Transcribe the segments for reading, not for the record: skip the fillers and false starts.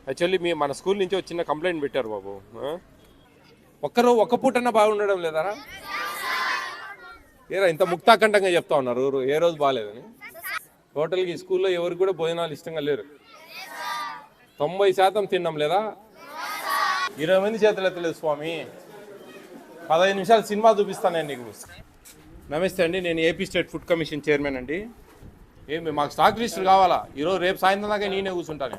Actually మన school నుంచి ఒక చిన్న కంప్లైంట్ పెట్టారు బాబు. ఒక్క పూటన్నా బాగుండడం లేదారా? ఏరా ఇంత ముక్తాకంఠంగా చెప్తా ఉన్నారు ఊరు ఏ రోజు బాగాలేదని. టోటల్గా ఈ స్కూల్లో ఎవరికి కూడా భోజనాలు ఇష్టంగా లేరు. 90% తిన్నాం లేదా? 20 మంది చేతులు ఎత్తలేదు స్వామి. 15 నిమిషాలు సినిమా చూపిస్తాను నేను నీకు. నమస్తే అండి, నేను AP state food commission chairman అండి. ఏమి మాకు స్టాక్ లిస్టులు కావాలా? ఈరోజు రేపు సాయంత్రం దాకా నేనే కూర్చుంటాను.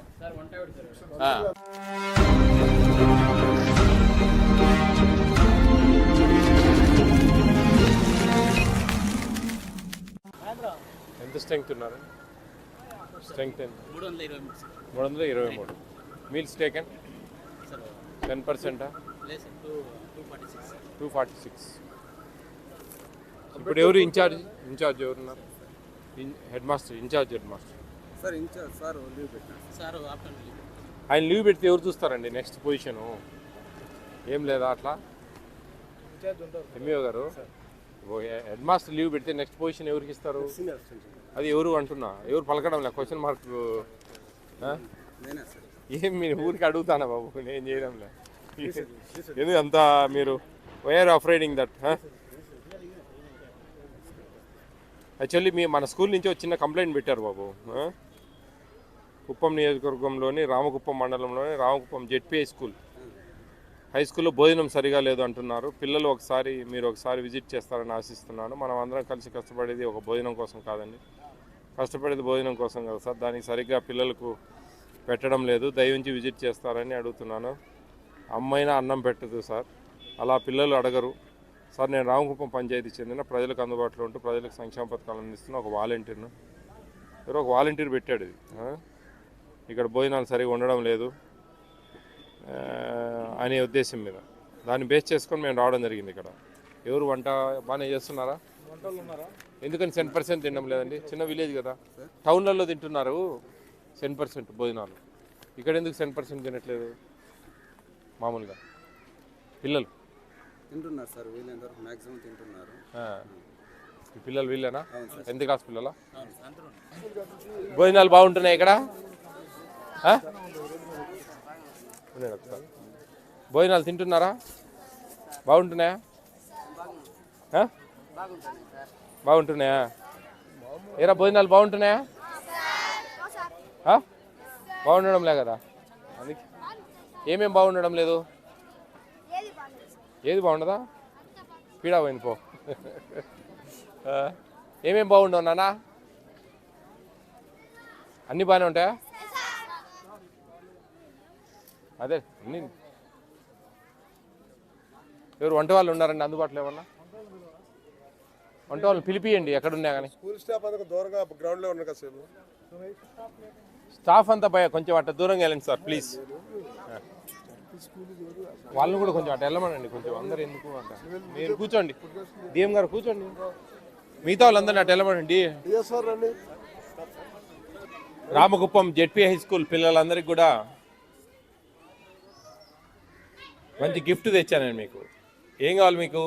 ఎంత స్ట్రెంగ్త్ ఉన్నారు? స్ట్రెంగ్త్ 323. Meals taken 10%? 246. ఇప్పుడు ఎవరు ఇన్ఛార్జ్ ఎవరున్నారు? Head master, head master sir leave పెట్టారు. ఆయన లీవ్ పెడితే ఎవరు చూస్తారండి నెక్స్ట్ పొజిషను? ఏం లేదా అట్లా? ఎంఈఓ గారు, హెడ్ మాస్టర్ లీవ్ పెడితే నెక్స్ట్ పొజిషన్ ఎవరికి ఇస్తారు? అది ఎవరు అంటున్నా, ఎవరు పలకడం లే. క్వశ్చన్ మార్క్ ఏం మీరు ఊరికి అడుగుతానా బాబు, నేను చేయడం లే. ఎందుకు అంతా మీరు వైఆర్ అఫ్రైడింగ్ దట్? యాక్చువల్లీ మన స్కూల్ నుంచి ఒక చిన్న కంప్లైంట్ పెట్టారు బాబు. కుప్పం నియోజకవర్గంలోని రామకుప్పం మండలంలోని రామకుప్పం జెడ్పీఐ స్కూల్ హై స్కూల్లో భోజనం సరిగా లేదు అంటున్నారు. పిల్లలు మీరు ఒకసారి విజిట్ చేస్తారని ఆశిస్తున్నాను. మనం అందరం కలిసి కష్టపడేది ఒక భోజనం కోసం కాదండి, కష్టపడేది భోజనం కోసం కదా సార్. దానికి సరిగ్గా పిల్లలకు పెట్టడం లేదు. దయవుంచి విజిట్ చేస్తారని అడుగుతున్నాను. అమ్మైనా అన్నం పెట్టదు సార్, అలా పిల్లలు అడగరు సార్. నేను రామకుప్పం పంచాయతీ చెందిన ప్రజలకు అందుబాటులో ఉంటూ ప్రజలకు సంక్షేమ పథకాలు అందిస్తున్న ఒక వాలంటీర్ను. ఎవరో ఒక వాలంటీర్ పెట్టాడు ఇది. ఇక్కడ భోజనాలు సరిగా ఉండడం లేదు అనే ఉద్దేశం మీద దాన్ని బేస్ చేసుకొని మేము రావడం జరిగింది. ఇక్కడ ఎవరు వంట బాగానే చేస్తున్నారా? ఎందుకని 10% తినడం లేదండి? చిన్న విలేజ్ కదా, టౌన్లలో తింటున్నారు 10% భోజనాలు. ఇక్కడ ఎందుకు 10% తినట్లేదు? మామూలుగా పిల్లలు తింటున్నారు సార్, వీళ్ళందరూ మ్యాక్సిమం తింటున్నారు. ఈ పిల్లలు వీళ్ళేనా? ఎంత క్లాస్ పిల్లలా? భోజనాలు బాగుంటున్నాయి ఇక్కడ? భోజనాలు తింటున్నారా? బాగుంటున్నాయా? బాగుంటున్నాయా? ఏరా భోజనాలు బాగుంటున్నాయా? బాగుండడం లే కదా. అందుకే ఏమేం బాగుండడం లేదు? ఏది బాగుండదా? పీడా పోయింది పో. ఏమేం బాగుండవు నాన్న? అన్నీ బాగానే ఉంటాయా? అదే అన్నీ. ఎవరు వంట వాళ్ళు ఉన్నారండి అందుబాటులో? ఏమన్నా వంట వాళ్ళు పిలిపియండి ఎక్కడున్నా కానీ. స్కూల్ స్టాఫ్ అంతా దూరంగా గ్రౌండ్లో ఉన్నారు కదా సార్. స్టాఫ్ అంతా భయ కొంచెం అట్ట దూరంగా వెళ్ళండి సార్ ప్లీజ్. వాళ్ళని కూడా కొంచెం అటు వెళ్ళమనండి కొంచెం. అందరు ఎందుకు అంట, మీరు కూర్చోండి. డిఎం గారు కూర్చోండి, మిగతా వాళ్ళందరినీ అటు వెళ్ళమనండి. రామకుప్పం జెడ్పీ హై స్కూల్ పిల్లలందరికీ కూడా మంచి గిఫ్ట్ తెచ్చాను నేను మీకు. ఏం కావాలి మీకు?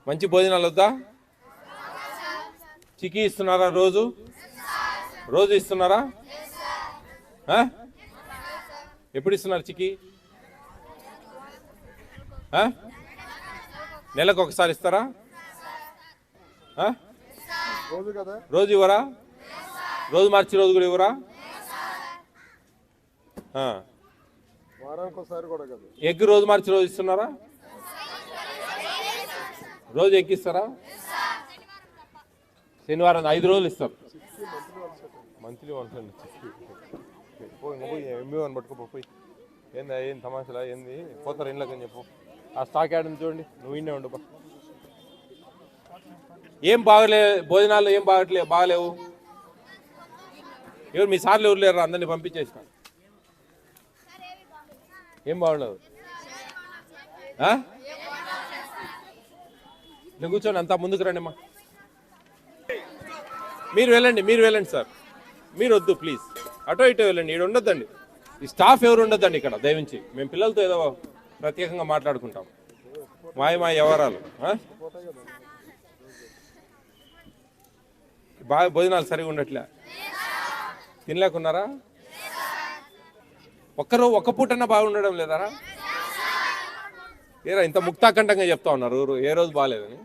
మంచి భోజనాలు వద్దా? చికీ ఇస్తున్నారా? రోజు ఇస్తున్నారా? ఎప్పుడు ఇస్తున్నారు చికీ? నెలకు ఒకసారి ఇస్తారా? రోజు ఇవ్వరా? రోజు మార్చి రోజు కూడా ఇవ్వరా? ఎగ్ రోజు మార్చి రోజు ఇస్తున్నారా? రోజు ఎగ్ ఇస్తారా? శనివారం 5 రోజులు ఇస్తారు. మంత్లీ వన్స్ అండి. ఎంబీ1 పట్టుకోపోయి ఏం తమాషలా ఏంది? పోతారు ఇంట్లోకి అని చెప్పు. ఆ స్టాక్ యాడ్ చూడండి, నువ్వు ఇన్నే ఉండు. ఏం భోజనాలు ఏం బాగలేవు. ఎవరు మీ సార్లు ఎవరు లేరు? అందరినీ పంపించేసిన. ఏం బాగుండదు? నేను కూర్చోండి, అంతా ముందుకు రండి అమ్మా. మీరు వెళ్ళండి సార్. మీరు వద్దు ప్లీజ్, అటో ఇటో వెళ్ళండి. ఇక్కడ ఉండొద్దండి, ఈ స్టాఫ్ ఎవరు ఉండొద్దండి ఇక్కడ దయవించి. మేము పిల్లలతో ఏదో ప్రత్యేకంగా మాట్లాడుకుంటాం. మా వ్యవహారాలు. బాగా భోజనాలు సరిగా ఉండట్లే? తినలేకున్నారా? ఒక్క పూటన్నా బాగుండడం లేదారా? ఏరా ఇంత ముక్తాకంఠంగా చెప్తా ఉన్నారు ఏ రోజు బాగాలేదని.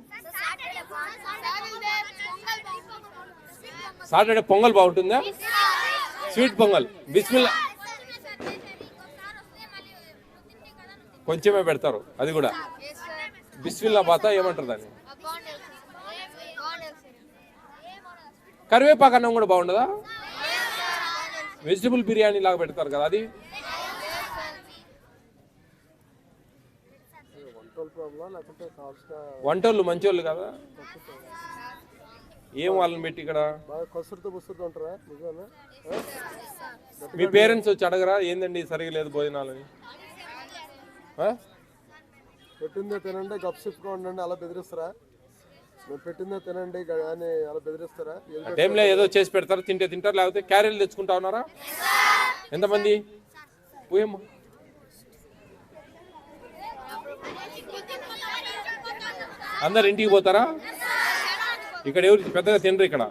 సాటర్డే పొంగల్ బాగుంటుందా? స్వీట్ పొంగల్ బిస్మిల్లా కొంచెమే పెడతారు, అది కూడా బిస్మిల్లా బాత ఏమంటారు దాన్ని? కరివేపాకు అన్నం కూడా బాగుండదా? వెజిటబుల్ బిర్యానీ లాగా పెడతారు కదా అది. వంటోళ్ళు మంచోళ్ళు కదా, ఏం వాళ్ళని పెట్టి ఇక్కడ. మీ పేరెంట్స్ వచ్చి అడగరా ఏందండి సరిగా లేదు భోజనాలని? పెట్టిందే తినండి గప్సిప్గా ఉండండి అలా బెదిరిస్తారా? మేము పెట్టిందే తినండి అని అలా బెదిరిస్తారా? ఆ టైంలో ఏదో చేసి పెడతారు, తింటే తింటారు, లేకపోతే క్యారీలు తెచ్చుకుంటా ఉన్నారా? ఎంతమంది? పోయేమ్మా అందరు ఇంటికి పోతారా? ఇక్కడ ఎవరు పెద్దగా తినరు ఇక్కడ.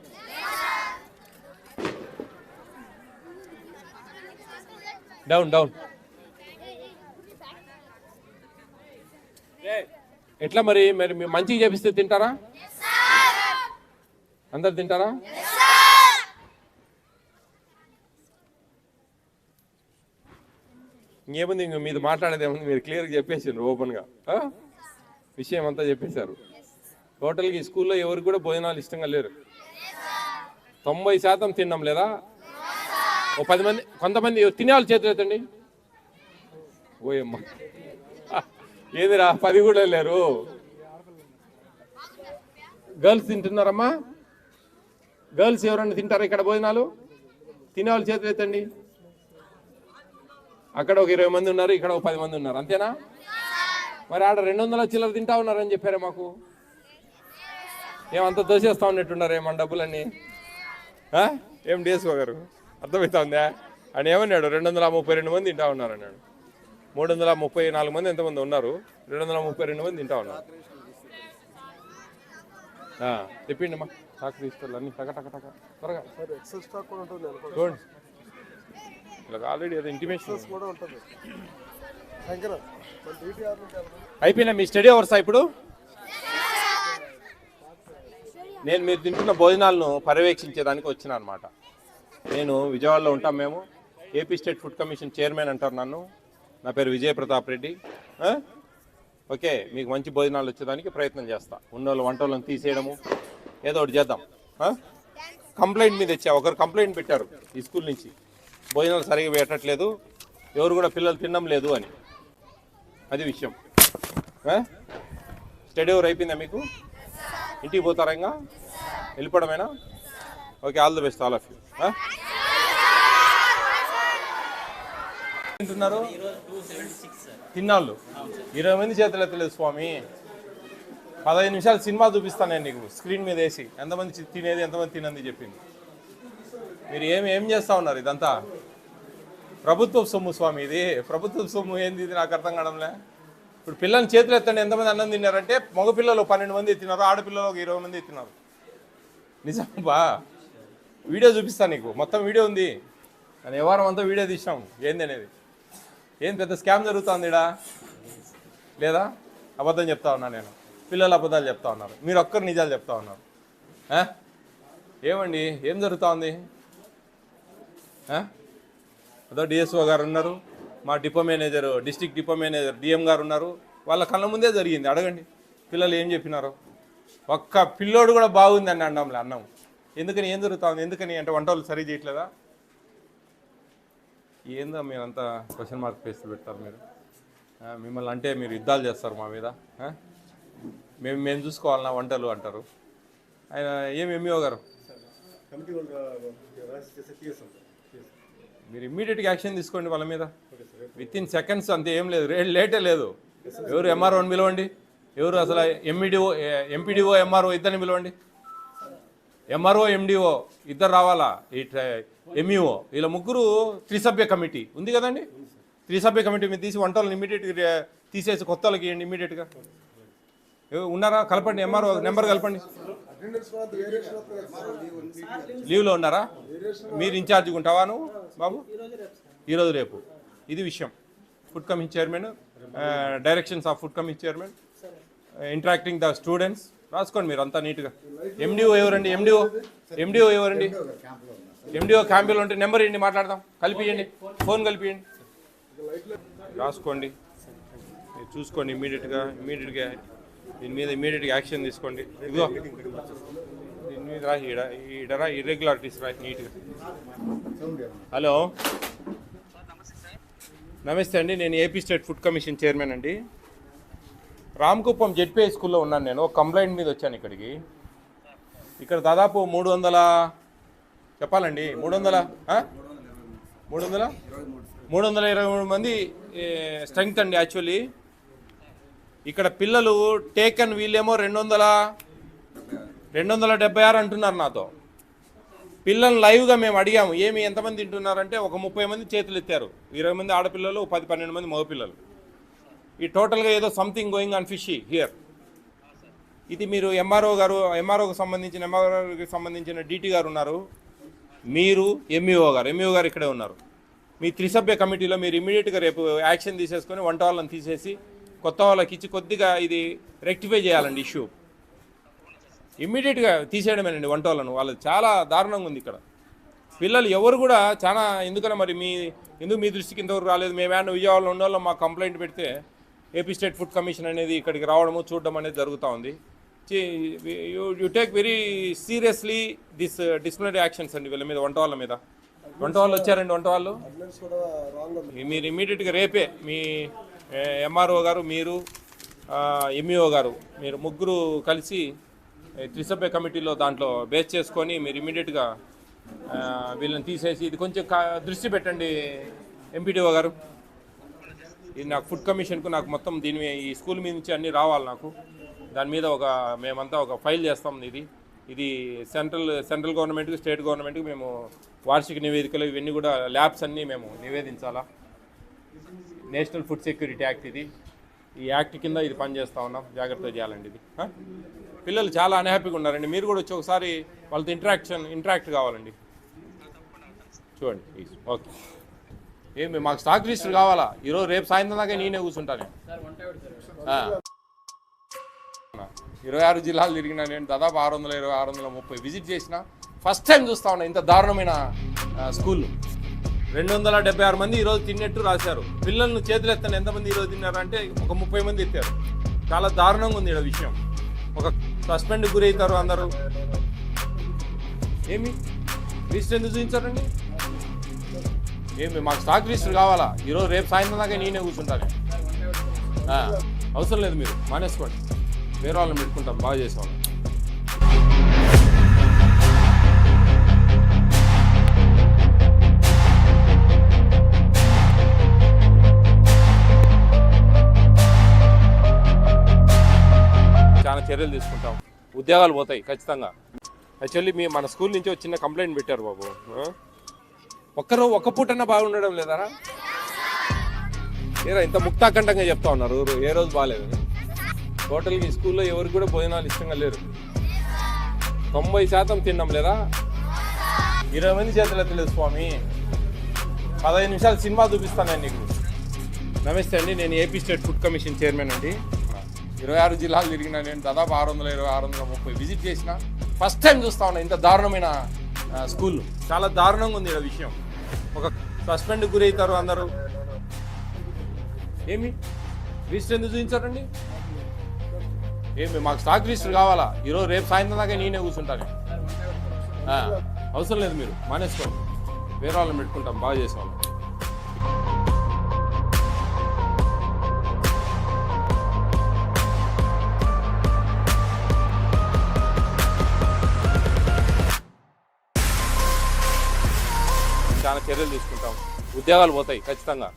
Down down. ఎట్లా మరి మరి మంచిగా చేపిస్తే తింటారా? అందరు తింటారా? ఇంకేముంది, ఇంక మీద మాట్లాడేది ఏముంది, మీరు క్లియర్గా చెప్పేసారు, ఓపెన్గా విషయం అంతా చెప్పేశారు. టోటల్గా ఈ స్కూల్లో ఎవరికి కూడా భోజనాలు ఇష్టంగా లేరు. 90% తిన్నాం లేదా? ఓ 10 మంది కొంతమంది తినే వాళ్ళు చేతులు ఎత్తండి. ఓయమ్మ ఏదిరా 10 కూడా లేరు. గర్ల్స్ తింటున్నారమ్మా? గర్ల్స్ ఎవరన్నా తింటారా ఇక్కడ భోజనాలు? తినేవాళ్ళు చేతులు ఎత్తండి. అక్కడ ఒక 20 మంది ఉన్నారు, ఇక్కడ ఒక 10 మంది ఉన్నారు, అంతేనా? మరి ఆడ 200 చిల్లర తింటా ఉన్నారని చెప్పారే మాకు. ఏమంతా దోసేస్తా ఉన్నట్టున్నారు ఏమన్నా డబ్బులన్నీ? ఏం డేసుకో గారు అర్థమవుతా ఉందా? ఆయన ఏమన్నాడు? 232 మంది తింటా ఉన్నారు అన్నాడు. 334 మంది ఎంతమంది ఉన్నారు? 232 మంది తింటా ఉన్నారు. చెప్పిండి అమ్మా, స్టాక్ తీసుకోవాలి అన్ని టక టక టక త్వరగా. చూడండి ఇలా ఆల్రెడీ అది ఇంటిమేషన్ కూడా ఉంటుంది. అయిపోయినా మీ స్టడీ అవర్స్ ఇప్పుడు? నేను మీరు తింటున్న భోజనాలను పర్యవేక్షించేదానికి వచ్చిన అనమాట. నేను విజయవాడలో ఉంటాం మేము. AP state food commission chairman అంటారు నన్ను. నా పేరు విజయ ప్రతాప్ రెడ్డి. ఓకే, మీకు మంచి భోజనాలు వచ్చేదానికి ప్రయత్నం చేస్తా. ఉన్నోళ్ళు వంటలను తీసేయడము ఏదో ఒకటి చేద్దాం. కంప్లైంట్ మీద వచ్చా, ఒకరు కంప్లైంట్ పెట్టారు ఈ స్కూల్ నుంచి, భోజనాలు సరిగా పెట్టట్లేదు, ఎవరు కూడా పిల్లలు తినడం లేదు అని. అది విషయం. స్టడీ అవర్ అయిపోయిందా మీకు? ఇంటికి పోతారా ఇంకా? వెళ్ళిపోవడమేనా? Okay, all the best all of you. తింటున్నారు తిన్నాళ్ళు 20 మంది చేతులు ఎత్తలేదు స్వామి. 15 నిమిషాలు సినిమా చూపిస్తాను నేను నీకు స్క్రీన్ మీద వేసి, ఎంతమంది తినేది ఎంతమంది తినంది చెప్పింది. మీరు ఏం చేస్తూ ఉన్నారు? ఇదంతా ప్రభుత్వ సొమ్ము స్వామి, ఇది ప్రభుత్వ సొమ్ము. ఏంది ఇది నాకు అర్థం కావడంలే. ఇప్పుడు పిల్లల్ని చేతులు ఎత్తండి ఎంతమంది అన్నం తిన్నారంటే, మగపిల్లలు 12 మంది తిన్నారు, ఆడపిల్లలు ఒక 20 మంది తిన్నారు. నిజం బా, వీడియో చూపిస్తాను నీకు, మొత్తం వీడియో ఉంది. నేను ఏ వారం అంతా వీడియో తీసాం ఏంది అనేది. ఏం పెద్ద స్కామ్ జరుగుతుంది ఇడా లేదా? అబద్ధం చెప్తా ఉన్నా నేను, పిల్లలు అబద్ధాలు చెప్తా ఉన్నారు, మీరు ఒక్కరు నిజాలు చెప్తా ఉన్నారు. ఏమండి ఏం జరుగుతూ ఉంది? అదో డిఎస్ఓ గారు ఉన్నారు, మా depot manager, district depot manager DM గారు ఉన్నారు. వాళ్ళ కళ్ళ ముందే జరిగింది. అడగండి పిల్లలు ఏం చెప్పినారో. ఒక్క పిల్లోడు కూడా బాగుంది అని అన్నాంలే అన్నం. ఎందుకని? ఏం జరుగుతుంది? ఎందుకని అంటే వంట వాళ్ళు సరి చేయట్లేదా? ఏందో మీరంతా క్వశ్చన్ మార్క్ ఫేస్ పెడతారు మీరు. మిమ్మల్ని అంటే మీరు యుద్ధాలు చేస్తారు మా మీద. మేము చూసుకోవాలన్నా వంటలు అంటారు. ఆయన ఏమి ఎంఈఓ గారు మీరు ఇమ్మీడియట్గా యాక్షన్ తీసుకోండి వాళ్ళ మీద. విత్ ఇన్ సెకండ్స్ అంతే, ఏం లేదు, లేటే లేదు. ఎవరు ఎంఆర్ఓని పిలవండి, ఎవరు అసలు ఎంపీడీఓ ఎంఆర్ఓ ఇద్దరిని పిలవండి. ఎంఆర్ఓ ఎండిఓ ఇద్దరు రావాలా, ఈ ఎంఈఓ వీళ్ళ ముగ్గురు త్రిసభ్య కమిటీ ఉంది కదండి. త్రిసభ్య కమిటీ మీద తీసి వంటలను ఇమ్మీడియట్గా తీసేసి కొత్త వాళ్ళకి ఇవ్వండి ఇమ్మీడియట్గా. ఉన్నారా? కలపండి, ఎంఆర్ఓ నెంబర్ కలపండి. లీవ్లో ఉన్నారా? మీరు ఇన్ఛార్జ్గా ఉంటావా నువ్వు బాబు? ఈరోజు రేపు ఇది విషయం. Food commission chairman, directions of food commission chairman, interacting the students. రాసుకోండి మీరు అంతా నీట్గా. ఎండిఓ ఎవరండి? ఎండిఓ ఎవరండి? ఎండిఓ క్యాంపులో ఉంటే నెంబర్ ఇవ్వండి, మాట్లాడదాం. కలిపియండి, ఫోన్ కలిపియండి, రాసుకోండి. మీరు చూసుకోండి ఇమీడియట్గా దీని మీద ఇమీడియట్గా యాక్షన్ తీసుకోండి. ఇదిగో దీని మీద రా, ఈడరా ఇర్రెగ్యులారిటీస్ రా నీట్గా. హలో, నమస్తే అండి, నేను AP state food commission chairman అండి. రామకుప్పం జెడ్పీఐ స్కూల్లో ఉన్నాను నేను. ఒక కంప్లైంట్ మీద వచ్చాను ఇక్కడికి. ఇక్కడ దాదాపు 300 చెప్పాలండి 323 మంది స్ట్రెంగ్త్ అండి యాక్చువల్లీ. ఇక్కడ పిల్లలు టేకన్ వీళ్ళేమో 276 అంటున్నారు నాతో. పిల్లలు లైవ్గా మేము అడిగాము ఏమి ఎంతమంది తింటున్నారంటే ఒక 30 మంది చేతులు ఎత్తారు. 20 మంది ఆడపిల్లలు, 10-12 మంది మగపిల్లలు. ఈ టోటల్గా ఏదో something going on fishy here. ఇది మీరు ఎంఆర్ఓకి సంబంధించిన డీటీ గారు ఉన్నారు, మీరు ఎంఈఓ గారు ఇక్కడే ఉన్నారు. మీ త్రిసభ్య కమిటీలో మీరు ఇమీడియట్గా రేపు యాక్షన్ తీసేసుకొని వంట వాళ్ళని తీసేసి కొత్త వాళ్ళకి ఇచ్చి కొద్దిగా ఇది రెక్టిఫై చేయాలండి ఇష్యూ. ఇమ్మీడియట్గా తీసేయడమేనండి వంట వాళ్ళను. వాళ్ళు చాలా దారుణంగా ఉంది ఇక్కడ. పిల్లలు ఎవరు కూడా చాలా ఎందుకన్నా మరి ఎందుకు మీ దృష్టికి ఇంతవరకు రాలేదు? మేమేమన్నా విజయవాడలో ఉన్న వాళ్ళు మాకు కంప్లైంట్ పెడితే ఏపీ స్టేట్ ఫుడ్ కమిషన్ అనేది ఇక్కడికి రావడము చూడడం అనేది జరుగుతూ ఉంది. You take very seriously this disciplinary actions అండి వీళ్ళ మీద, వంట వాళ్ళు వచ్చారండి. వంట వాళ్ళు మీరు ఇమ్మీడియట్గా రేపే మీ ఎంఆర్ఓ గారు, మీరు ఎంఈఓ గారు, మీరు ముగ్గురు కలిసి త్రిసభ్య కమిటీలో దాంట్లో బేస్ చేసుకొని మీరు ఇమ్మీడియట్గా వీళ్ళని తీసేసి ఇది కొంచెం దృష్టి పెట్టండి ఎంపీడీఓ గారు. ఇది నాకు ఫుడ్ కమిషన్కు నాకు మొత్తం ఈ స్కూల్ మీద నుంచి అన్నీ రావాలి నాకు. దాని మీద మేమంతా ఒక ఫైల్ చేస్తాం. ఇది సెంట్రల్ గవర్నమెంట్కి, స్టేట్ గవర్నమెంట్కి మేము వార్షిక నివేదికలు ఇవన్నీ కూడా ల్యాబ్స్ అన్నీ మేము నివేదించాలా. నేషనల్ ఫుడ్ సెక్యూరిటీ యాక్ట్ ఇది. ఈ యాక్ట్ కింద ఇది పనిచేస్తూ ఉన్నాం. జాగ్రత్తగా చేయాలండి ఇది. పిల్లలు చాలా అన్హ్యాపీగా ఉన్నారండి. మీరు కూడా వచ్చి ఒకసారి వాళ్ళతో ఇంటరాక్ట్ కావాలండి. చూడండి ప్లీజ్. ఓకే, ఏమి మాకు స్టాక్ లిస్టులు కావాలా? ఈరోజు రేపు సాయంత్రం దాకా నేనే కూర్చుంటాను. 26 జిల్లాలు తిరిగినా నేను. దాదాపు 630 విజిట్ చేసిన. ఫస్ట్ టైం చూస్తా ఉన్నా ఇంత దారుణమైన స్కూల్. 276 మంది ఈరోజు తిన్నట్టు రాశారు. పిల్లలను చేతులు ఎత్తాను ఎంతమంది ఈరోజు తిన్నారంటే ఒక 30 మంది ఎత్తారు. చాలా దారుణంగా ఉంది ఈ విషయం. ఒక సస్పెండ్ గురవుతారు అందరూ. ఏమి లిస్ట్ ఎందుకు చూపించారండి? ఏమి మాకు స్టాక్ లిస్టులు కావాలా? ఈరోజు రేపు సాయంత్రం దాకా నేనే కూర్చుంటాను. అవసరం లేదు, మీరు మానేసుకోండి. వేరే వాళ్ళని పెట్టుకుంటాం, బాగా చేసేవాళ్ళం. చాలా చర్యలు తీసుకుంటాం. ఉద్యోగాలు పోతాయి ఖచ్చితంగా. యాక్చువల్లీ మన స్కూల్ నుంచి చిన్న కంప్లైంట్ పెట్టారు బాబు. ఒక్క పూటన్నా బాగుండడం లేదారా? ఏరా ఇంత ముక్తాకంఠంగా చెప్తా ఉన్నారు ఏ రోజు బాగాలేదు. టోటల్గా ఈ స్కూల్లో ఎవరికి కూడా భోజనాలు ఇష్టంగా లేరు. 90% తిన్నాం లేదా? 20 మంది చేతులు ఎత్తలేదు స్వామి. 15 నిమిషాలు సినిమా చూపిస్తాను నేను నీకు. నమస్తే అండి, నేను AP state food commission chairman అండి. 26 జిల్లాలు తిరిగినా నేను. దాదాపు 630 విజిట్ చేసిన. ఫస్ట్ టైం చూస్తా ఉన్నా ఇంత దారుణమైన స్కూల్. చాలా దారుణంగా ఉంది ఈ విషయం. ఒక సస్పెండ్ గురవుతారు అందరూ. ఏమి లిస్ట్ ఎందుకు చూపించారండి? ఏమి మాకు స్టాక్ లిస్టులు కావాలా? ఈరోజు రేపు సాయంత్రం దాకా నేనే కూర్చుంటాను. అవసరం లేదు, మీరు మానేసుకోండి. వేరే వాళ్ళని పెట్టుకుంటాం, బాగా చేసేవాళ్ళం. చాలా చర్యలు తీసుకుంటాం. ఉద్యోగాలు పోతాయి ఖచ్చితంగా.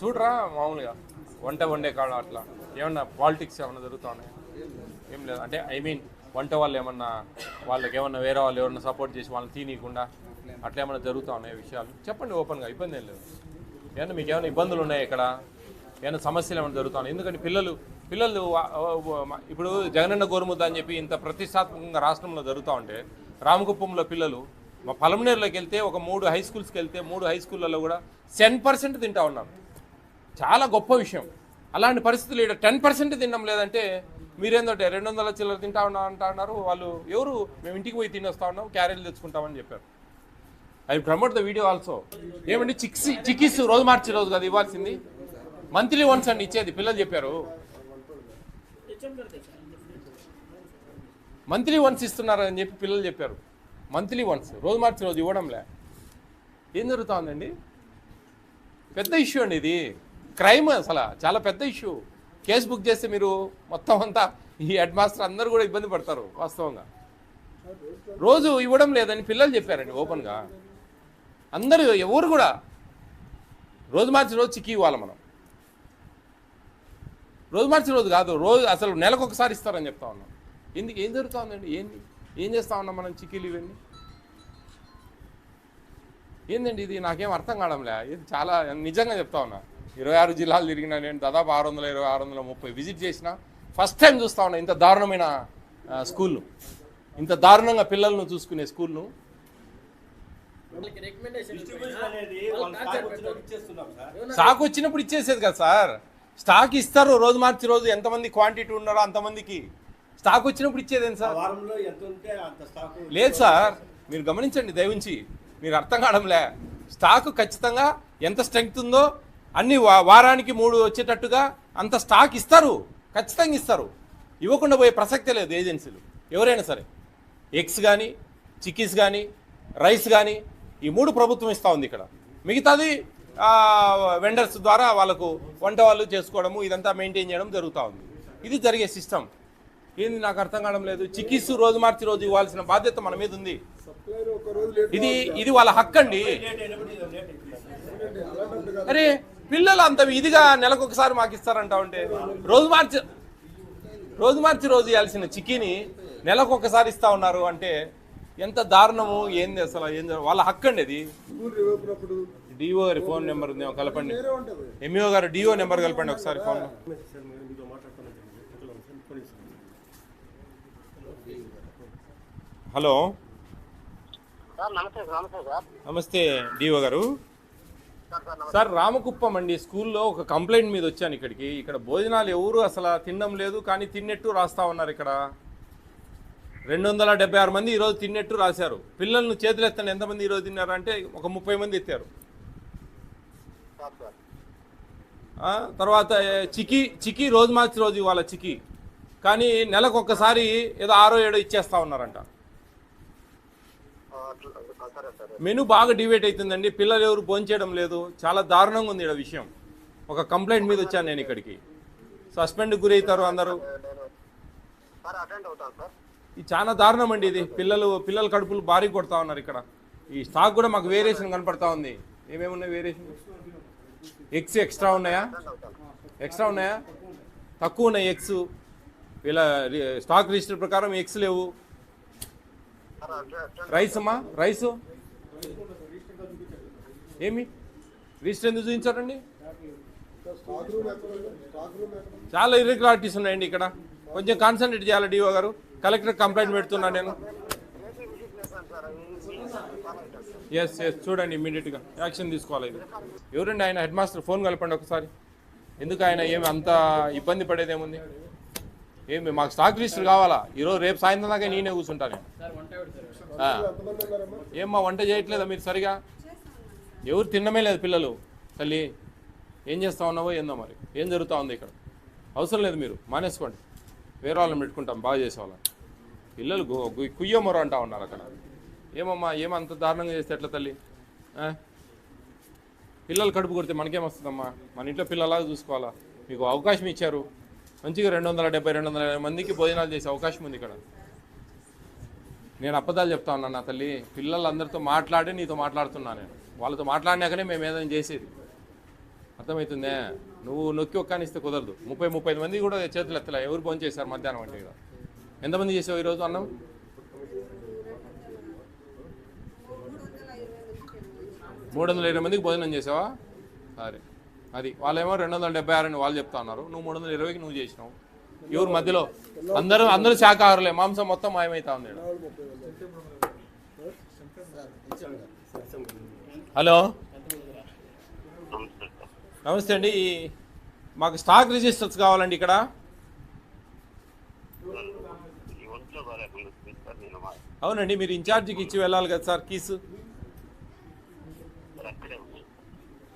చూడరా మామూలుగా వండే కాడ అట్లా ఏమన్నా పాలిటిక్స్ ఏమన్నా జరుగుతూ ఉన్నాయి? ఏం లేదు. అంటే వంట వాళ్ళు ఏమన్నా వాళ్ళకి ఏమన్నా వేరే వాళ్ళు ఎవరన్నా సపోర్ట్ చేసి వాళ్ళని తీయకుండా అట్లా ఏమన్నా జరుగుతూ ఉన్నాయి విషయాలు? చెప్పండి ఓపెన్గా, ఇబ్బంది ఏం లేదు. ఏమన్నా మీకు ఏమైనా ఇబ్బందులు ఉన్నాయి ఇక్కడ? ఏమైనా సమస్యలు ఏమైనా జరుగుతాయి? ఎందుకంటే పిల్లలు పిల్లలు ఇప్పుడు జగనన్న గోరుముద్ద అని చెప్పి ఇంత ప్రతిష్టాత్మకంగా రాష్ట్రంలో జరుగుతూ ఉంటే రామకుప్పంలో పిల్లలు మా పలమనేరులోకి వెళ్తే ఒక 3 హై స్కూల్స్కి వెళ్తే 3 హై స్కూళ్ళలో కూడా 10% తింటా ఉన్నారు. చాలా గొప్ప విషయం. అలాంటి పరిస్థితులు ఇక్కడ 10% తినడం లేదంటే మీరేందంటే 200 చిల్లర తింటా ఉన్నా అంటా ఉన్నారు. వాళ్ళు ఎవరు మేము ఇంటికి పోయి తినేస్తా ఉన్నాం, క్యారీలు తెచ్చుకుంటామని చెప్పారు. I promote the video also. ఏమండి చిక్కీస్ రోజు మార్చి రోజు కదా ఇవ్వాల్సింది, మంత్లీ వన్స్ అండి ఇచ్చేది. పిల్లలు చెప్పారు మంత్లీ వన్స్ ఇస్తున్నారు అని చెప్పి పిల్లలు చెప్పారు. మంత్లీ వన్స్ రోజు మార్చి రోజు ఇవ్వడంలే. ఏం జరుగుతూ ఉందండి? పెద్ద ఇష్యూ అండి ఇది. క్రైమ్ అసలు చాలా పెద్ద ఇష్యూ. కేసు బుక్ చేస్తే మీరు మొత్తం అంతా ఈ హెడ్ మాస్టర్ అందరూ కూడా ఇబ్బంది పడతారు. వాస్తవంగా రోజు ఇవ్వడం లేదని పిల్లలు చెప్పారండి ఓపెన్గా. అందరూ ఎవరు కూడా రోజు మార్చి రోజు చిక్కి ఇవ్వాలి మనం. రోజు మార్చి రోజు కాదు, రోజు అసలు నెలకు ఒకసారి ఇస్తారని చెప్తా ఉన్నాం. ఎందుకు? ఏం జరుగుతూ ఉందండి? ఏం చేస్తా ఉన్నాం మనం? చిక్కీలు ఇవన్నీ ఏందండి? ఇది నాకేం అర్థం కావడంలే. ఇది చాలా నిజంగా చెప్తా ఉన్నా. 26 జిల్లాలు తిరిగినా నేను, దాదాపు 620 630 విజిట్ చేసిన. ఫస్ట్ టైం చూస్తా ఉన్నా ఇంత దారుణమైన స్కూల్ను, ఇంత దారుణంగా పిల్లలను చూసుకునే స్కూల్ను. స్టాక్ వచ్చినప్పుడు ఇచ్చేసేది కదా సార్. స్టాక్ ఇస్తారు రోజు మార్చి రోజు, ఎంతమంది క్వాంటిటీ ఉన్నారో అంతమందికి స్టాక్ వచ్చినప్పుడు ఇచ్చేదేం సార్? లేదు సార్, మీరు గమనించండి దయవుంచి. మీరు అర్థం కావడంలే. స్టాక్ ఖచ్చితంగా ఎంత స్ట్రెంగ్త్ ఉందో అన్ని వారానికి 3 వచ్చేటట్టుగా అంత స్టాక్ ఇస్తారు, ఖచ్చితంగా ఇస్తారు. ఇవ్వకుండా పోయే ప్రసక్తే లేదు ఏజెన్సీలు ఎవరైనా సరే. ఎగ్స్ కానీ, చిక్కీస్ కానీ, రైస్ కానీ ఈ 3 ప్రభుత్వం ఇస్తూ ఉంది ఇక్కడ. మిగతాది వెండర్స్ ద్వారా వాళ్ళకు వంట వాళ్ళు చేసుకోవడము ఇదంతా మెయింటైన్ చేయడం జరుగుతూ ఉంది. ఇది జరిగే సిస్టమ్. ఏంది నాకు అర్థం కావడం లేదు. చిక్కీస్ రోజు మార్చి రోజు ఇవ్వాల్సిన బాధ్యత మన మీద ఉంది. ఇది వాళ్ళ హక్కు అండి. అరే పిల్లలు అంత ఇదిగా నెలకు ఒకసారి మాకు ఇస్తారంటా ఉంటే, రోజు మార్చి రోజు ఇవ్వాల్సిన చిక్కీని నెలకు ఒకసారి ఇస్తా ఉన్నారు అంటే ఎంత దారుణము. ఏంది అసలు? వాళ్ళ హక్కు అండి అది. డిఓ గారి ఫోన్ నెంబర్ ఉంది, కలపండి. ఎంఈఓ గారు డిఓ నెంబర్ కలపండి ఒకసారి ఫోన్. హలో, నమస్తే డిఓ గారు. సార్ రామకుప్పం అండి స్కూల్లో ఒక కంప్లైంట్ మీద వచ్చాను ఇక్కడికి. ఇక్కడ భోజనాలు ఎవరు అసలు తినడం లేదు, కానీ తిన్నట్టు రాస్తా ఉన్నారు. ఇక్కడ 276 మంది ఈరోజు తిన్నట్టు రాశారు. పిల్లలను చేతులు ఎత్తండి ఎంతమంది ఈరోజు తిన్నారు అంటే ఒక 30 మంది ఎత్తారు. తర్వాత చికి రోజు మార్చి రోజు ఇవాళ చికి, కానీ నెలకు ఒక్కసారి ఏదో 6 7 ఇచ్చేస్తా ఉన్నారంట. మెనూ బాగా డివేట్ అవుతుందండి. పిల్లలు ఎవరు భోంచేయడం లేదు. చాలా దారుణంగా ఉంది ఇక్కడ విషయం. ఒక కంప్లైంట్ మీద వచ్చాను నేను ఇక్కడికి. సస్పెండ్ గురి అవుతారు అందరూ. ఇది చాలా దారుణం అండి. ఇది పిల్లల కడుపులు భారీ కొడతా ఉన్నారు ఇక్కడ. ఈ స్టాక్ కూడా మాకు వేరియేషన్ కనపడతా ఉంది. ఏమేమి ఉన్నాయి వేరియేషన్? ఎగ్స్ ఎక్స్ట్రా ఉన్నాయా? తక్కువ ఉన్నాయి ఎగ్స్. వీళ్ళ స్టాక్ రిజిస్టర్ ప్రకారం ఎగ్స్ లేవు. రైస్ అమ్మా, రైసు ఏమి రిజిస్టర్ ఎందుకు చూపించారండి? చాలా ఇర్రెగ్యులారిటీస్ ఉన్నాయండి ఇక్కడ. కొంచెం కాన్సన్ట్రేట్ చేయాలి డిఓ గారు. కలెక్టర్ కంప్లైంట్ పెడుతున్నాను నేను. ఎస్ చూడండి, ఇమ్మీడియట్గా యాక్షన్ తీసుకోవాలి. ఇది ఎవరండి ఆయన? హెడ్ మాస్టర్ ఫోన్ కలపండి ఒకసారి. ఎందుకు ఆయన ఏమి అంత ఇబ్బంది పడేది ఏముంది? ఏమి మాకు స్టాక్ రిజిస్టర్ కావాలా? ఈరోజు రేపు సాయంత్రం దాకా నేనే కూర్చుంటాను. ఏమ్మా వంట చేయట్లేదా మీరు సరిగా? ఎవరు తినమే లేదు పిల్లలు. తల్లి ఏం చేస్తా ఉన్నావో ఏందో మరి. ఏం జరుగుతూ ఉంది ఇక్కడ? అవసరం లేదు, మీరు మానేసుకోండి. వేరే వాళ్ళని పెట్టుకుంటాం బాగా చేసేవాళ్ళని. పిల్లలు కుయ్యమొర అంటా ఉన్నారు అక్కడ. ఏమమ్మా ఏమంత దారుణంగా చేస్తే ఎట్లా తల్లి? పిల్లలు కడుపు కొడితే మనకేమొస్తుందమ్మా? మన ఇంట్లో పిల్లలాగా చూసుకోవాలా? మీకు అవకాశం ఇచ్చారు. మంచిగా 270 250 మందికి భోజనాలు చేసే అవకాశం ఉంది ఇక్కడ. నేను అబద్ధాలు చెప్తా ఉన్నాను నా తల్లి. పిల్లలందరితో మాట్లాడి నీతో మాట్లాడుతున్నా నేను. వాళ్ళతో మాట్లాడినాకనే మేము ఏదైనా చేసేది. అర్థమవుతుందే? నువ్వు నొక్కి ఒక్కానిస్తే కుదరదు. 30-35 మంది కూడా చేతులు ఎత్తలే. ఎవరు భోజనం చేశారు మధ్యాహ్నం అంటే? ఇక్కడ ఎంతమంది చేసావు ఈరోజు అన్నం? 320 మందికి భోజనం చేసావా? సరే, అది వాళ్ళేమో 276 అని వాళ్ళు చెప్తా ఉన్నారు. నువ్వు 320కి నువ్వు చేసినావు. ఈ ఊరు మధ్యలో అందరూ శాకాహారులే, మాంసం మొత్తం మాయమైతా ఉంది ఈడ. హలో నమస్తే అండి, మాకు స్టాక్ రిజిస్టర్స్ కావాలండి ఇక్కడ. అవునండి, మీరు ఇన్ఛార్జికి ఇచ్చి వెళ్ళాలి కదా సార్ కీస్.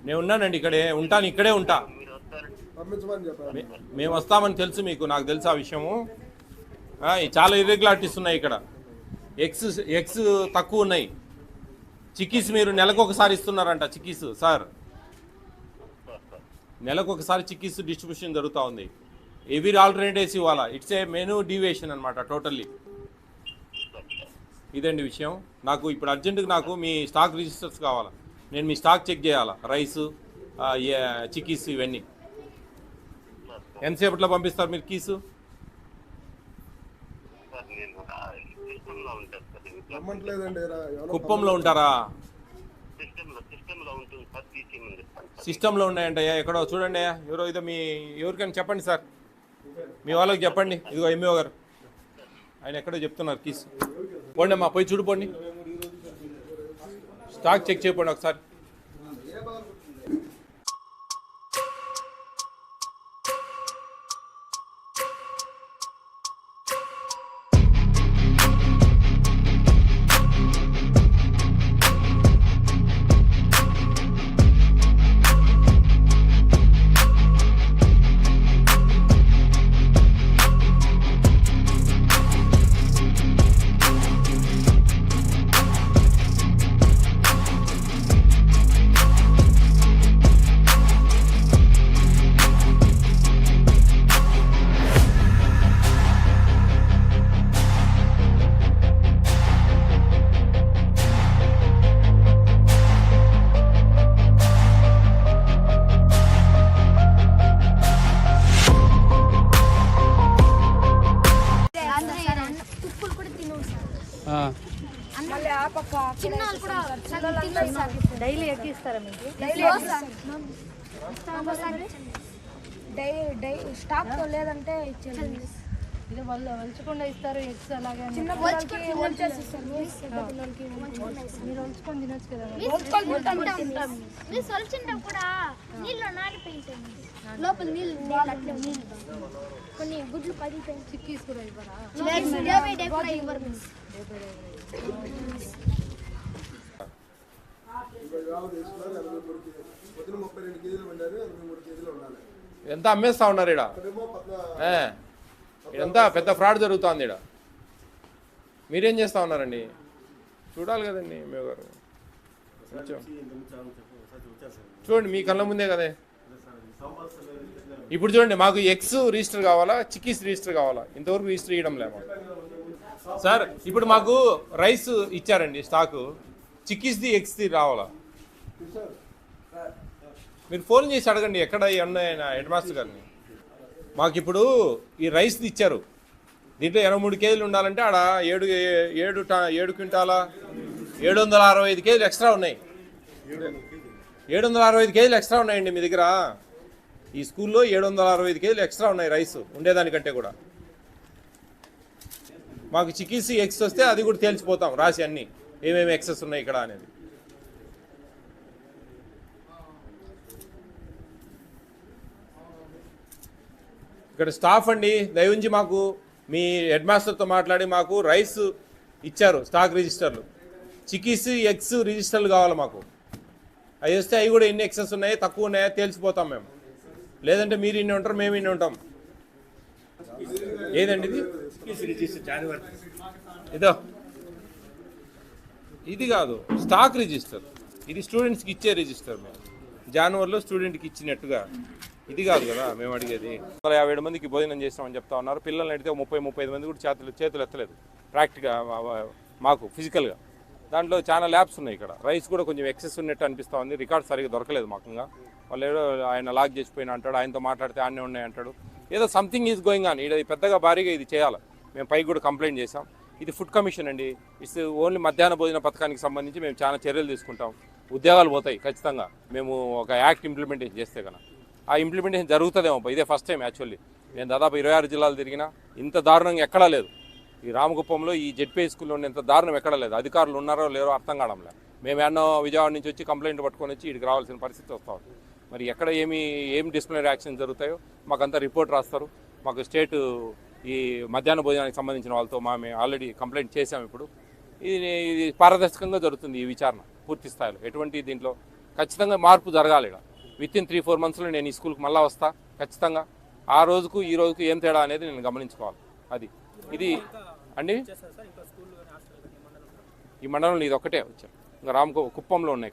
నేను ఉన్నానండి, ఇక్కడే ఉంటా. పంపించమని చెప్పారు. మేము వస్తామని తెలుసు మీకు, నాకు తెలుసు ఆ విషయము. చాలా ఇర్రెగ్యులారిటీస్ ఉన్నాయి ఇక్కడ, ఎగ్స్ తక్కువ ఉన్నాయి. చిక్కీస్ మీరు నెలకు ఒకసారి ఇస్తున్నారంట చిక్కీస్ సార్, నెలకు ఒకసారి చిక్కీస్ డిస్ట్రిబ్యూషన్ జరుగుతూ ఉంది. ఎవ్రీ ఆల్టర్నేట్ డేస్ ఇవ్వాలా, ఇట్స్ ఏ మెనూ డీవియేషన్ అనమాట టోటల్లీ. ఇదండి విషయం. నాకు ఇప్పుడు అర్జెంటుగా నాకు మీ స్టాక్ రిజిస్టర్స్ కావాలా, నేను మీ స్టాక్ చెక్ చేయాలా, రైసు చిక్కీస్ ఇవన్నీ. ఎంతసేపట్లో పంపిస్తారు మీరు కీసు? రమ్మట్లేదండి, కుప్పంలో ఉంటారా? సిస్టంలో ఉన్నాయంటయ్యా, ఎక్కడో చూడండి అయ్యా, ఎవరో మీ ఎవరికైనా చెప్పండి సార్, మీ వాళ్ళకి చెప్పండి. ఇదిగో ఎంఈఓ గారు, ఆయన ఎక్కడో చెప్తున్నారు కీస్. పోండి అమ్మా, పోయి చూడిపోండి, స్టాక్ చెక్ చేయకండి ఒకసారి. డైలీ ఎక్కిస్తారా మీకు? స్టాక్ లేదంటే ఇచ్చేది. ఇది వాళ్ళు వలుచకుండా ఇస్తారు ఎగ్స్ అలాగే. చిన్న పిల్లలకి వచ్చేసి ఇస్తారు, మీరు వలుచుకొని తినొచ్చు కదా. లోపల నీళ్ళు అట్లే కొన్ని గుడ్లు పడిపోయి చిక్కీస్ కూడా ఇవ్వరా? ఇవ్వరు. పొద్దున 32 కేజీలు వండారు, 23 కేజీలు ఉండాలి. ఎంత అమ్మేస్తా ఉన్నారు ఇక్కడ, ఇదంతా పెద్ద ఫ్రాడ్ జరుగుతుంది ఇక్కడ. మీరేం చేస్తా ఉన్నారండి, చూడాలి కదండి ఎంఈఓ గారు. చూడండి మీ కళ్ళ ముందే కదే. ఇప్పుడు చూడండి, మాకు ఎగ్స్ రిజిస్టర్ కావాలా, చిక్కీస్ రిజిస్టర్ కావాలా, ఇంతవరకు రిజిస్టర్ ఇవ్వడం లేదు సార్. ఇప్పుడు మాకు రైస్ ఇచ్చారండి స్టాకు, చిక్కీస్ది ఎగ్స్ది రావాలా. మీరు ఫోన్ చేసి అడగండి ఎక్కడ ఉన్నాయన హెడ్ మాస్టర్ గారిని. మాకు ఇప్పుడు ఈ రైస్ది ఇచ్చారు, దీంట్లో 23 కేజీలు ఉండాలంటే ఆడ 7 క్వింటాల 765 కేజీలు ఎక్స్ట్రా ఉన్నాయి. 765 కేజీలు ఎక్స్ట్రా ఉన్నాయండి మీ దగ్గర. ఈ స్కూల్లో 765 కేజీలు ఎక్స్ట్రా ఉన్నాయి రైస్ ఉండేదానికంటే కూడా. మాకు చిక్కీస్ ఎగ్స్ వస్తే అది కూడా తేల్చిపోతాం రాసి అన్నీ ఏమేమి ఎక్సెస్ ఉన్నాయి ఇక్కడ అనేది. ఇక్కడ స్టాఫ్ అండి దయవుంచి మాకు మీ హెడ్ మాస్టర్తో మాట్లాడి మాకు రైస్ ఇచ్చారు స్టాక్ రిజిస్టర్లు, చిక్కీస్ ఎగ్స్ రిజిస్టర్లు కావాలి మాకు. అవి వస్తే అవి కూడా ఎన్ని ఎక్సెస్ ఉన్నాయో తక్కువ ఉన్నాయో తేల్చిపోతాం మేము. లేదంటే మీరు ఇన్ని ఉంటారు, మేము ఇన్ని ఉంటాం. ఏదండి ఇది? ఇదో ఇది కాదు స్టాక్ రిజిస్టర్, ఇది స్టూడెంట్స్కి ఇచ్చే రిజిస్టర్. మేము జనవరిలో స్టూడెంట్కి ఇచ్చినట్టుగా ఇది కాదు కదా మేము అడిగేది. 157 మందికి భోజనం చేస్తామని చెప్తా ఉన్నారు. పిల్లల్ని అడిగితే 30-35 మంది కూడా చేతులు ఎత్తలేదు ప్రాక్టికల్గా మాకు ఫిజికల్గా. దాంట్లో చాలా ల్యాబ్స్ ఉన్నాయి ఇక్కడ. రైస్ కూడా కొంచెం ఎక్సెస్ ఉన్నట్టు అనిపిస్తూ ఉంది. రికార్డ్ సరిగ్గా దొరకలేదు మాకుగా. వాళ్ళు ఏదో ఆయన లాక్ చేసిపోయిన అంటాడు, ఆయనతో మాట్లాడితే ఆనే ఉన్నాయి అంటాడు. ఏదో సంథింగ్ ఈజ్ గోయింగ్ ఆన్. ఇది పెద్దగా భారీగా ఇది చేయాలి. మేము పైకి కూడా కంప్లైంట్ చేసాం. ఇది ఫుడ్ కమిషన్ అండి. ఇట్స్ ఓన్లీ మధ్యాహ్న భోజన పథకానికి సంబంధించి మేము చాలా చర్యలు తీసుకుంటాం. ఉద్యోగాలు పోతాయి ఖచ్చితంగా మేము ఒక యాక్ట్ ఇంప్లిమెంటేషన్ చేస్తే కనుక. ఆ ఇంప్లిమెంటేషన్ జరుగుతుందేమో, ఇదే ఫస్ట్ టైం యాక్చువల్లీ. నేను దాదాపు 26 జిల్లాలు తిరిగినా ఇంత దారుణంగా ఎక్కడా లేదు. ఈ రామకుప్పంలో ఈ జెడ్పీఐ స్కూల్లో ఇంత దారుణం ఎక్కడా లేదు. అధికారులు ఉన్నారో లేరో అర్థం కావడం లేదు. మేము ఎన్నో విజయవాడ నుంచి వచ్చి కంప్లైంట్ పట్టుకొని వచ్చి ఇక్కడికి రావాల్సిన పరిస్థితి వస్తాం. మరి ఎక్కడ ఏం డిసిప్లినరీ యాక్షన్ జరుగుతాయో మాకంతా రిపోర్ట్ రాస్తారు. మాకు స్టేట్ ఈ మధ్యాహ్న భోజనానికి సంబంధించిన వాళ్ళతో మేము ఆల్రెడీ కంప్లైంట్ చేసాం. ఇప్పుడు ఇది పారదర్శకంగా జరుగుతుంది ఈ విచారణ పూర్తి స్థాయిలో. ఎటువంటి దీంట్లో ఖచ్చితంగా మార్పు జరగాలి. వితిన్ 3-4 మంత్స్లో నేను ఈ స్కూల్కి మళ్ళీ వస్తా ఖచ్చితంగా. ఆ రోజుకు ఈ రోజుకు ఏం తేడా అనేది నేను గమనించుకోవాలి. ఇది అండి ఈ మండలంలో ఇది ఒక్కటే వచ్చాం. ఇంకా కుప్పంలో ఉన్నాయి,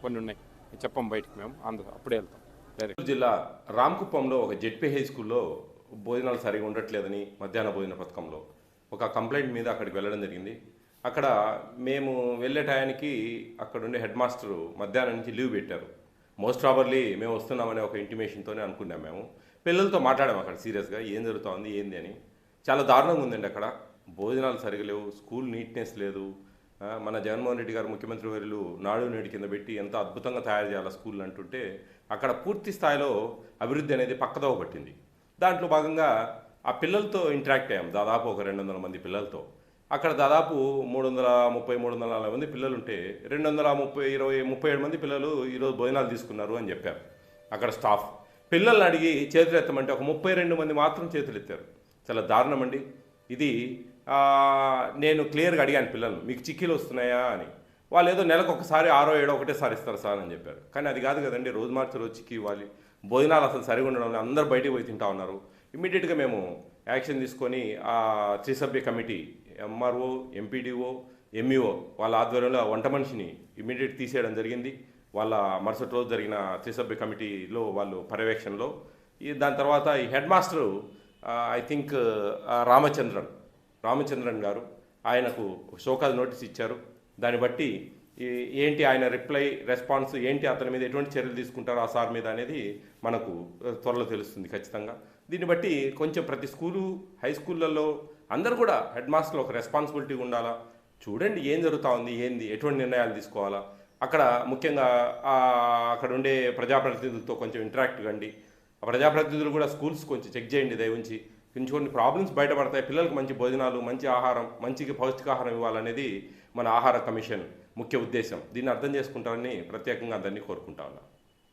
కొన్ని ఉన్నాయి చెప్పం బయటికి. మేము అప్పుడే వెళ్తాం డైరెక్ట్. జిల్లా రామకుప్పంలో ఒక జెడ్పీ హై స్కూల్లో భోజనాలు సరిగా ఉండట్లేదని మధ్యాహ్న భోజన పథకంలో ఒక కంప్లైంట్ మీద అక్కడికి వెళ్ళడం జరిగింది. అక్కడ మేము వెళ్ళే టయానికి అక్కడ ఉండే హెడ్ మాస్టరు మధ్యాహ్నం నుంచి లీవ్ పెట్టారు. మోస్ట్ ప్రాబర్లీ మేము వస్తున్నామనే ఒక ఇంటిమేషన్తోనే అనుకున్నాం. మేము పిల్లలతో మాట్లాడాము అక్కడ సీరియస్గా ఏం జరుగుతుంది ఏంది అని. చాలా దారుణంగా ఉందండి. అక్కడ భోజనాలు సరిగా లేవు, స్కూల్ నీట్నెస్ లేదు. మన జగన్మోహన్ రెడ్డి గారు ముఖ్యమంత్రి వర్యులు నాడు నేడు కింద పెట్టి ఎంత అద్భుతంగా తయారు చేయాలి స్కూల్ అంటుంటే అక్కడ పూర్తి స్థాయిలో అభివృద్ధి అనేది పక్కదోవ పట్టింది. దాంట్లో భాగంగా ఆ పిల్లలతో ఇంటరాక్ట్ అయ్యాం. దాదాపు ఒక 200 మంది పిల్లలతో. అక్కడ దాదాపు 330-340 మంది పిల్లలు ఉంటే 237 మంది పిల్లలు ఈరోజు భోజనాలు తీసుకున్నారు అని చెప్పారు అక్కడ స్టాఫ్. పిల్లల్ని అడిగి చేతులు ఎత్తమంటే ఒక 32 మంది మాత్రం చేతులు ఎత్తారు. చాలా దారుణం అండి ఇది. నేను క్లియర్గా అడిగాను పిల్లలు, మీకు చిక్కీలు వస్తున్నాయా అని. వాళ్ళు ఏదో నెలకు ఒకసారి 6-7 ఒకటేసారి ఇస్తారు సార్ అని చెప్పారు. కానీ అది కాదు కదండి, రోజు మార్చి రోజు చిక్కీ ఇవ్వాలి. భోజనాలు అసలు సరిగా ఉండడం అందరూ బయటికి పోయి తింటా ఉన్నారు. ఇమ్మీడియట్గా మేము యాక్షన్ తీసుకొని ఆ 3 సభ్య కమిటీ ఎంఆర్ఓ, ఎంపీడీఓ, ఎంఈఓ వాళ్ళ ఆధ్వర్యంలో వంట మనిషిని ఇమ్మీడియట్ తీసేయడం జరిగింది. వాళ్ళ మరుసటి రోజు జరిగిన 3 సభ్య కమిటీలో వాళ్ళు పర్యవేక్షణలో. దాని తర్వాత ఈ head master I think Ramachandran గారు ఆయనకు షోకాజ్ నోటీస్ ఇచ్చారు. దాన్ని బట్టి ఏంటి ఆయన రెస్పాన్స్ ఏంటి, అతని మీద ఎటువంటి చర్యలు తీసుకుంటారో ఆ సార్ మీద అనేది మనకు త్వరలో తెలుస్తుంది ఖచ్చితంగా. దీన్ని బట్టి కొంచెం ప్రతి స్కూలు హై స్కూళ్ళల్లో అందరూ కూడా హెడ్ మాస్టర్లు ఒక రెస్పాన్సిబిలిటీ ఉండాలా. చూడండి ఏం జరుగుతూ ఉంది, ఏంది, ఎటువంటి నిర్ణయాలు తీసుకోవాలా. అక్కడ ముఖ్యంగా అక్కడ ఉండే ప్రజాప్రతినిధులతో కొంచెం ఇంటరాక్ట్ కండి. ఆ ప్రజాప్రతినిధులు కూడా స్కూల్స్ కొంచెం చెక్ చేయండి దయ ఉంచి. కొన్ని ప్రాబ్లమ్స్ బయటపడతాయి. పిల్లలకు మంచి భోజనాలు, మంచి ఆహారం, మంచి పౌష్టికాహారం ఇవ్వాలనేది మన ఆహార కమిషన్ ముఖ్య ఉద్దేశం. దీన్ని అర్థం చేసుకుంటారని ప్రత్యేకంగా అందరినీ కోరుకుంటా ఉన్నాను.